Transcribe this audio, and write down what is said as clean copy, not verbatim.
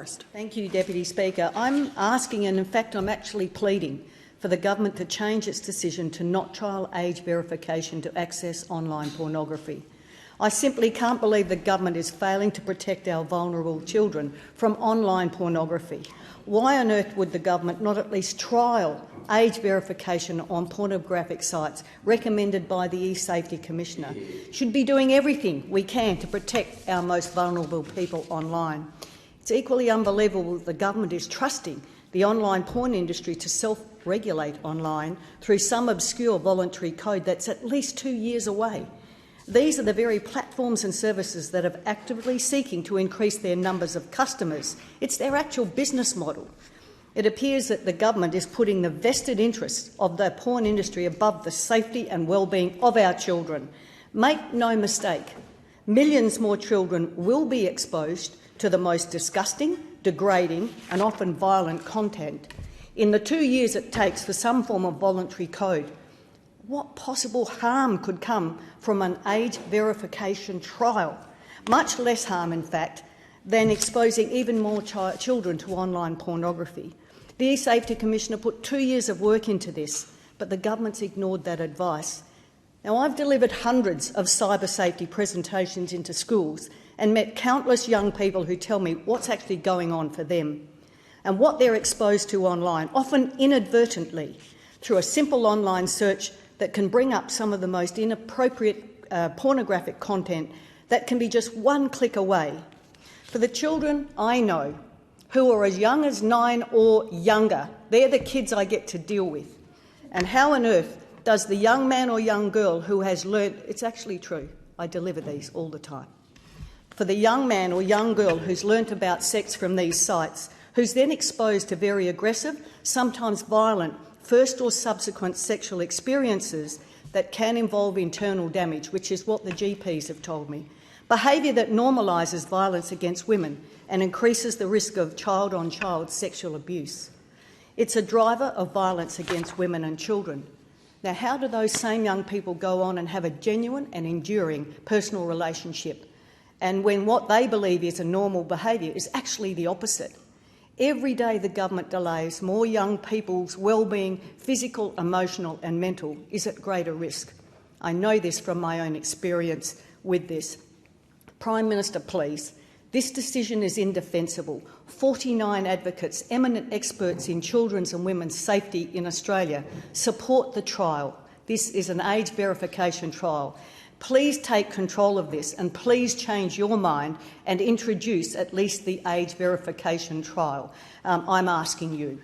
Forrest. Thank you, Deputy Speaker. I'm asking, and in fact I'm actually pleading, for the government to change its decision to not trial age verification to access online pornography. I simply can't believe the government is failing to protect our vulnerable children from online pornography. Why on earth would the government not at least trial age verification on pornographic sites recommended by the Safety Commissioner? Should be doing everything we can to protect our most vulnerable people online. It's equally unbelievable that the government is trusting the online porn industry to self-regulate online through some obscure voluntary code that's at least 2 years away. These are the very platforms and services that are actively seeking to increase their numbers of customers. It's their actual business model. It appears that the government is putting the vested interests of the porn industry above the safety and well-being of our children. Make no mistake, millions more children will be exposed to the most disgusting, degrading and often violent content. In the 2 years it takes for some form of voluntary code, what possible harm could come from an age verification trial? Much less harm, in fact, than exposing even more children to online pornography. The Safety Commissioner put 2 years of work into this, but the government's ignored that advice. Now, I've delivered hundreds of cybersafety presentations into schools and met countless young people who tell me what's actually going on for them and what they're exposed to online, often inadvertently, through a simple online search that can bring up some of the most inappropriate pornographic content that can be just one click away. For the children I know who are as young as 9 or younger, they're the kids I get to deal with. And how on earth does the young man or young girl who has learnt, it's actually true, I deliver these all the time, for the young man or young girl who's learnt about sex from these sites, who's then exposed to very aggressive, sometimes violent, first or subsequent sexual experiences that can involve internal damage, which is what the GPs have told me. Behaviour that normalises violence against women and increases the risk of child-on-child sexual abuse. It's a driver of violence against women and children. Now, how do those same young people go on and have a genuine and enduring personal relationship, and when what they believe is a normal behaviour is actually the opposite? Every day the government delays, more young people's well-being, physical, emotional and mental, is at greater risk. I know this from my own experience with this. Prime Minister, please, this decision is indefensible. 49 advocates, eminent experts in children's and women's safety in Australia, support the trial. This is an age verification trial. Please take control of this and please change your mind and introduce at least the age verification trial. I'm asking you.